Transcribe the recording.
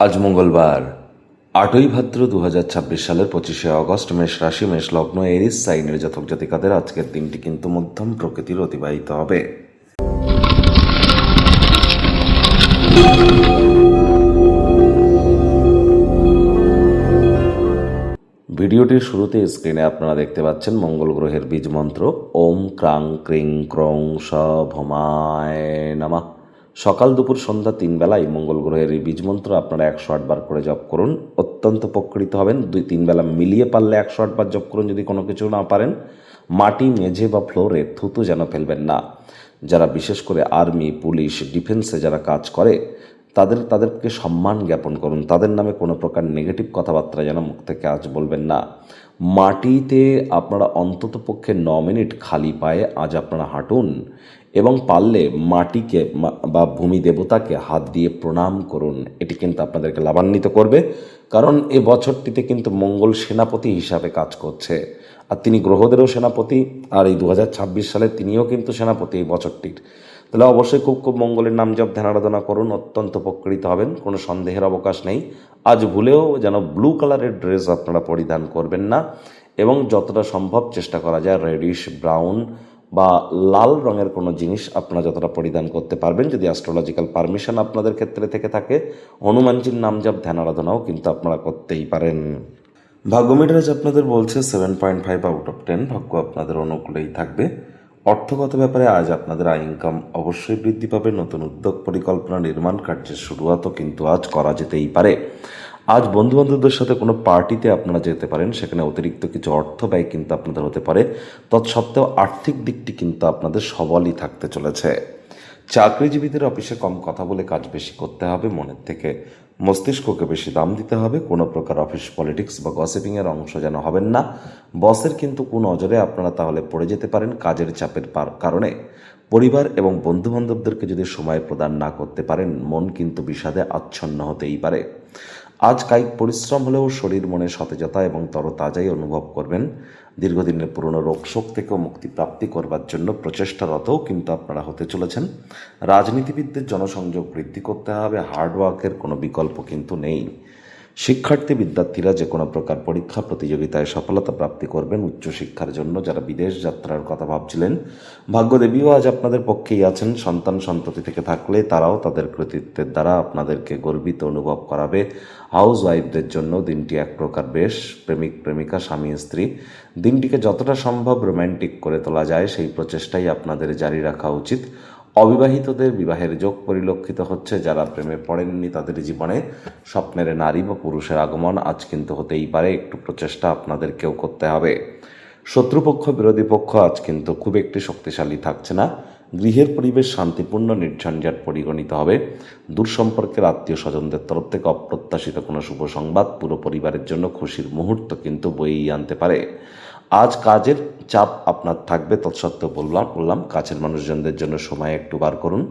আজ মঙ্গলবার 8ই ভাদ্র 2026 সালের 25শে অগস্ট। মেষ রাশি, মেষ লগ্ন, এরিস সাইনের জাতক জাতিকাদের আজকের দিনটি কিন্তু মধ্যম প্রকৃতির অতিবাহিত হবে। ভিডিওটির শুরুতে স্ক্রিনে আপনারা দেখতে পাচ্ছেন মঙ্গল গ্রহের বীজ মন্ত্র ওম ক্রাং ক্রিং ক্রং স ভমায় নমঃ। সকাল দুপুর সন্ধ্যা 3 বেলায় মঙ্গল গ্রহের এই বীজ মন্ত্র আপনারা 108 বার করে জপ করুন, অত্যন্ত উপকৃত হবেন। 2-3 বেলা মিলিয়ে পারলে 108 বার জপ করুন। যদি কোনো কিছু না পারেন, মাটি, মেঝে বা ফ্লোরে থুতু যেন ফেলবেন না। যারা বিশেষ করে আর্মি, পুলিশ, ডিফেন্সে যারা কাজ করে তাদেরকে সম্মান জ্ঞাপন করুন। তাদের নামে কোনো প্রকার নেগেটিভ কথাবার্তা যেন মুখ থেকে আজ বলবেন না। মাটিতে আপনারা অন্তত পক্ষে 9 মিনিট খালি পায়ে আজ আপনারা হাঁটুন এবং পারলে মাটিকে বা ভূমি দেবতাকে হাত দিয়ে প্রণাম করুন। এটি কিন্তু আপনাদেরকে লাভান্বিত করবে, কারণ এ বছরটিতে কিন্তু মঙ্গল সেনাপতি হিসাবে কাজ করছে, আর তিনি গ্রহদেরও সেনাপতি। আর এই 2026 সালে তিনিও কিন্তু সেনাপতি এই বছরটির। তাহলে অবশ্যই খুব মঙ্গলের নাম জপ ধ্যান আরাধনা করুন, অত্যন্ত উপকৃত হবেন, কোনো সন্দেহের অবকাশ নেই। আজ ভুলেও যেন ব্লু কালারের ড্রেস আপনারা পরিধান করবেন না, এবং যতটা সম্ভব চেষ্টা করা যায় রেডিশ, ব্রাউন বা লাল রঙের কোনো জিনিস আপনারা যতটা পরিধান করতে পারবেন। যদি অ্যাস্ট্রোলজিক্যাল পারমিশন আপনাদের ক্ষেত্রে থেকে থাকে, হনুমানজির নাম জপ ধ্যান আরাধনাও কিন্তু আপনারা করতেই পারেন। ভাগ্যমিটার আজ আপনাদের বলছে 7.5 আউট অফ 10। ভাগ্য আপনাদের অনুকূলেই থাকবে। অর্থগত ব্যাপারে আজ আপনাদের আয় ইনকাম অবশ্যই বৃদ্ধি পাবে। নতুন উদ্যোগ, পরিকল্পনা, নির্মাণ কার্যের শুরুয়াতও কিন্তু আজ করা যেতেই পারে। আজ বন্ধুবান্ধবদের সাথে কোনো পার্টিতে আপনারা যেতে পারেন, সেখানে অতিরিক্ত কিছু অর্থ ব্যয় কিন্তু আপনাদের হতে পারে। তৎসত্ত্বেও আর্থিক দিকটি কিন্তু আপনাদের সবলই থাকতে চলেছে। চাকরিজীবীদের অফিসে কম কথা বলে কাজ বেশি করতে হবে, মনের থেকে মস্তিষ্ককে বেশি দাম দিতে হবে। কোনো প্রকার অফিস পলিটিক্স বা গসিপিংয়ের অংশ যেন হবেন না। বসের কিন্তু কুনজরে আপনারা তাহলে পড়ে যেতে পারেন কাজের চাপের কারণে। পরিবার এবং বন্ধুবান্ধবদেরকে যদি সময় প্রদান না করতে পারেন, মন কিন্তু বিষাদে আচ্ছন্ন হতেই পারে। আজ কায়িক পরিশ্রম হলেও শরীর মনে সতেজতা এবং তরতাজাই অনুভব করবেন। দীর্ঘদিনের পুরনো রোগশোক থেকেও মুক্তি প্রাপ্তি করবার জন্য প্রচেষ্টারতও কিন্তু আপনারা হতে চলেছেন। রাজনীতিবিদদের জনসংযোগ বৃদ্ধি করতে হবে, হার্ডওয়ার্কের কোনো বিকল্প কিন্তু নেই। শিক্ষার্থী বিদ্যার্থীরা যে কোনো প্রকার পরীক্ষা প্রতিযোগিতায় সফলতা প্রাপ্তি করবেন। উচ্চশিক্ষার জন্য যারা বিদেশ যাত্রার কথা ভাবছিলেন, ভাগ্যদেবীও আজ আপনাদের পক্ষেই আছেন। সন্তান সন্ততি থেকে থাকলে তারাও তাদের কৃতিত্বের দ্বারা আপনাদেরকে গর্বিত অনুভব করাবে। হাউস ওয়াইফদের জন্য দিনটি এক প্রকার বেশ। প্রেমিক প্রেমিকা, স্বামী স্ত্রী, দিনটিকে যতটা সম্ভব রোম্যান্টিক করে তোলা যায় সেই প্রচেষ্টাই আপনাদের জারি রাখা উচিত। অবিবাহিতদের বিবাহের যোগ পরিলক্ষিত হচ্ছে। যারা প্রেমে পড়েননি তাদের জীবনে স্বপ্নের নারী বা পুরুষের আগমন আজ কিন্তু হতেই পারে। একটু প্রচেষ্টা আপনাদেরকেও করতে হবে। শত্রুপক্ষ, বিরোধী পক্ষ আজ কিন্তু খুব একটি শক্তিশালী থাকছে না। গৃহের পরিবেশ শান্তিপূর্ণ, নির্ঝঞ্ঝাট পরিগণিত হবে। দূর সম্পর্কের আত্মীয় স্বজনদের তরফ থেকে অপ্রত্যাশিত কোনো শুভ সংবাদ পুরো পরিবারের জন্য খুশির মুহূর্ত কিন্তু বয়েই আনতে পারে। আজ কাজের চাপ আপনার থাকবে, তৎসত্ত্বেও বললাম কাছের মানুষজনদের জন্য সময় একটু বার করুন।